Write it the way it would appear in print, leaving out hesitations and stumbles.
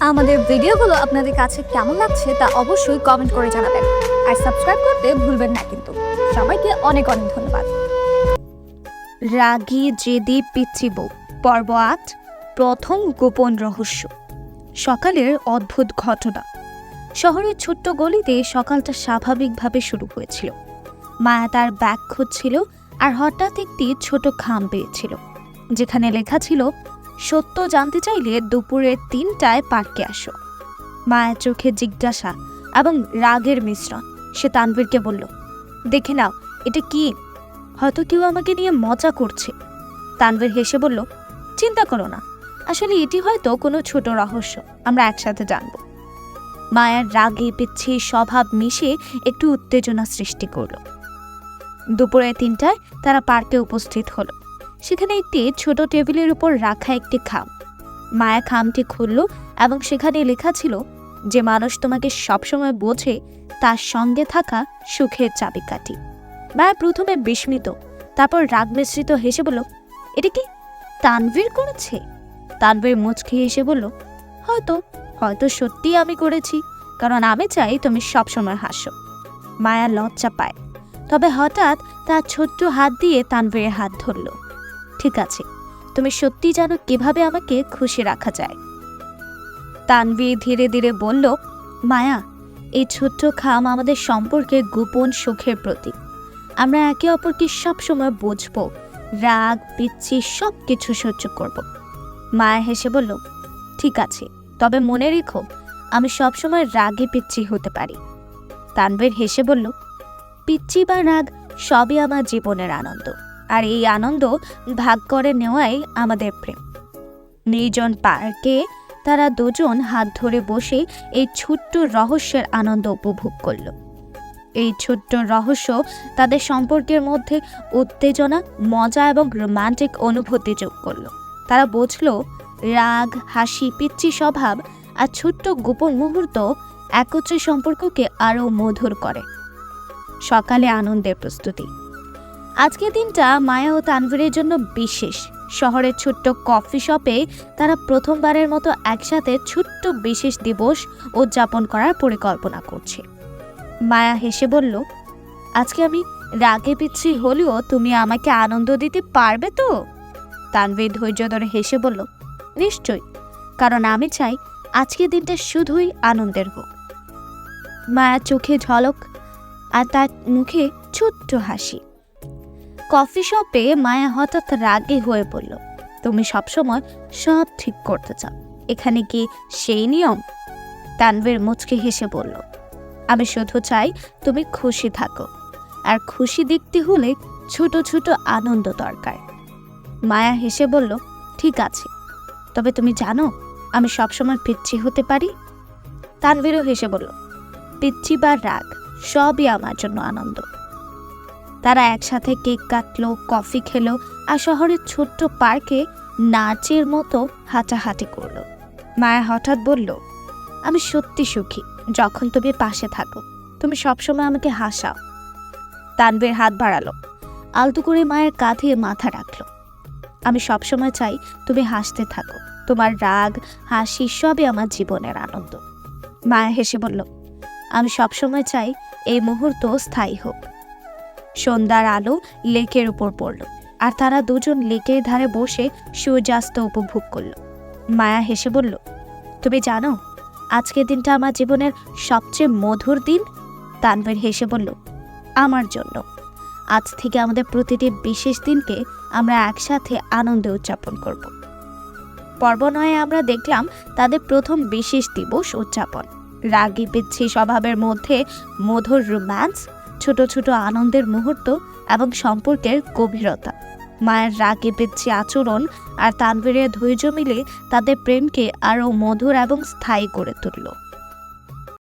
আমাদের ভিডিওগুলো আপনাদের কাছে কেমন লাগছে তা অবশ্যই কমেন্ট করে জানাবেন আর সাবস্ক্রাইব করতে ভুলবেন না কিন্তু। সবাইকে অনেক অনেক ধন্যবাদ। রাগী জেদি পিচ্চি বউ পর্ব ৮, প্রথম গোপন রহস্য। সকালের অদ্ভুত ঘটনা। শহরের ছোট্ট গলিতে সকালটা স্বাভাবিকভাবে শুরু হয়েছিল। মায়া তার ব্যাগ খুঁজছিল আর হঠাৎ একটি ছোট খাম পেয়েছিল যেখানে লেখা ছিল, সত্য জানতে চাইলে দুপুরে ৩টায় পার্কে আসো। মায়ের চোখে জিজ্ঞাসা এবং রাগের মিশ্রণ। সে তানভীরকে বলল, দেখে নাও, এটা কি? হয়তো কেউ আমাকে নিয়ে মজা করছে। তানভীর হেসে বলল, চিন্তা করো না, আসলে এটি হয়তো কোনো ছোট রহস্য, আমরা একসাথে জানব। মায়ের রাগে পিচ্ছি স্বভাব মিশে একটু উত্তেজনা সৃষ্টি করল। দুপুরে ৩টায় তারা পার্কে উপস্থিত হলো। সেখানে একটি ছোট টেবিলের উপর রাখা একটি খাম। মায়া খামটি খুলল এবং সেখানে লেখা ছিল, যে মানুষ তোমাকে সবসময় বোঝে তার সঙ্গে থাকা সুখের চাবিকাঠি। মায়া প্রথমে বিস্মিত, তারপর রাগ মিশ্রিত হেসে বলল, এটা কি তানভীর করেছে? তানভীর মুচকি হেসে বলল, হয়তো হয়তো সত্যিই আমি করেছি, কারণ আমি চাই তুমি সবসময় হাসো। মায়া লজ্জা পায়, তবে হঠাৎ তার ছোট্ট হাত দিয়ে তানভীরের হাত ধরল। ঠিক আছে, তুমি সত্যি জানো কিভাবে আমাকে খুশি রাখা যায়। তানভীর ধীরে ধীরে বলল, মায়া, এই ছোট্ট খাম আমাদের সম্পর্কের গোপন সুখের প্রতীক। আমরা একে অপরকে সবসময় বুঝবো, রাগ পিচ্ছি সব কিছু সহ্য করব। মায়া হেসে বলল, ঠিক আছে, তবে মনে রেখো, আমি সবসময় রাগে পিচ্ছি হতে পারি। তানভীর হেসে বলল, পিচ্ছি বা রাগ সবই আমার জীবনের আনন্দ, আর এই আনন্দ ভাগ করে নেওয়াই আমাদের প্রেম। নির্জন পার্কে তারা দুজন হাত ধরে বসে এই ছোট্ট রহস্যের আনন্দ উপভোগ করল। এই ছোট্ট রহস্য তাদের সম্পর্কের মধ্যে উত্তেজনা, মজা এবং রোমান্টিক অনুভূতি যোগ করল। তারা বুঝল, রাগ, হাসি, পিচ্ছি স্বভাব আর ছোট্ট গোপন মুহূর্ত একত্রে সম্পর্ককে আরও মধুর করে। সকালে আনন্দের প্রস্তুতি। আজকের দিনটা মায়া ও তানভীরের জন্য বিশেষ। শহরের ছোট্ট কফি শপে তারা প্রথমবারের মতো একসাথে ছোট্ট বিশেষ দিবস উদযাপন করার পরিকল্পনা করছে। মায়া হেসে বলল, আজকে আমি রাগে পিচ্ছি হলেও তুমি আমাকে আনন্দ দিতে পারবে তো? তানভীর ধৈর্য ধরে হেসে বলল, নিশ্চয়ই, কারণ আমি চাই আজকের দিনটা শুধুই আনন্দের হোক। মায়ার চোখে ঝলক আর তার মুখে ছোট্ট হাসি। কফি শপে মায়া হঠাৎ রাগে হয়ে পড়ল, তুমি সবসময় সব ঠিক করতে চাও, এখানে কি সেই নিয়ম? তানভীর মুচকি হেসে বলল, আমি শুধু চাই তুমি খুশি থাকো, আর খুশি দেখতে হলে ছোট ছোট আনন্দ দরকার। মায়া হেসে বলল, ঠিক আছে, তবে তুমি জানো আমি সবসময় পিচ্ছি হতে পারি। তানভীরও হেসে বলল, পিচ্ছি বা রাগ সবই আমার জন্য আনন্দ। তারা একসাথে কেক কাটলো, কফি খেলো আর শহরের ছোট্ট পার্কে নাচের মতো হাঁটাহাঁটি করলো। মায়া হঠাৎ বলল, আমি সত্যি সুখী যখন তুমি পাশে থাকো, তুমি সবসময় আমাকে হাসাও। তানভীর হাত বাড়ালো, আলতো করে মায়ের কাঁধে মাথা রাখলো। আমি সবসময় চাই তুমি হাসতে থাকো, তোমার রাগ হাসি সবই আমার জীবনের আনন্দ। মায়া হেসে বলল, আমি সবসময় চাই এই মুহূর্ত স্থায়ী হোক। সন্ধ্যার আলো লেকের উপর পড়ল আর তারা দুজন লেকের ধারে বসে সূর্যাস্ত উপভোগ করল। মায়া হেসে বলল, তুমি জানো আজকের দিনটা আমার জীবনের সবচেয়ে মধুর দিন। তানভীর হেসে বলল, আমার জন্য। আজ থেকে আমাদের প্রতিটি বিশেষ দিনকে আমরা একসাথে আনন্দে উদযাপন করব। পর্ব ৯ আমরা দেখলাম তাদের প্রথম বিশেষ দিবস উদযাপন। রাগী পিচ্ছি স্বভাবের মধ্যে মধুর রোম্যান্স, ছোট ছোট আনন্দের মুহূর্ত এবং সম্পর্কের গভীরতা। মায়ের রাগে পিচ্ছি আচরণ আর তানভীরের ধৈর্য মিলে তাদের প্রেমকে আরও মধুর এবং স্থায়ী করে তুলল।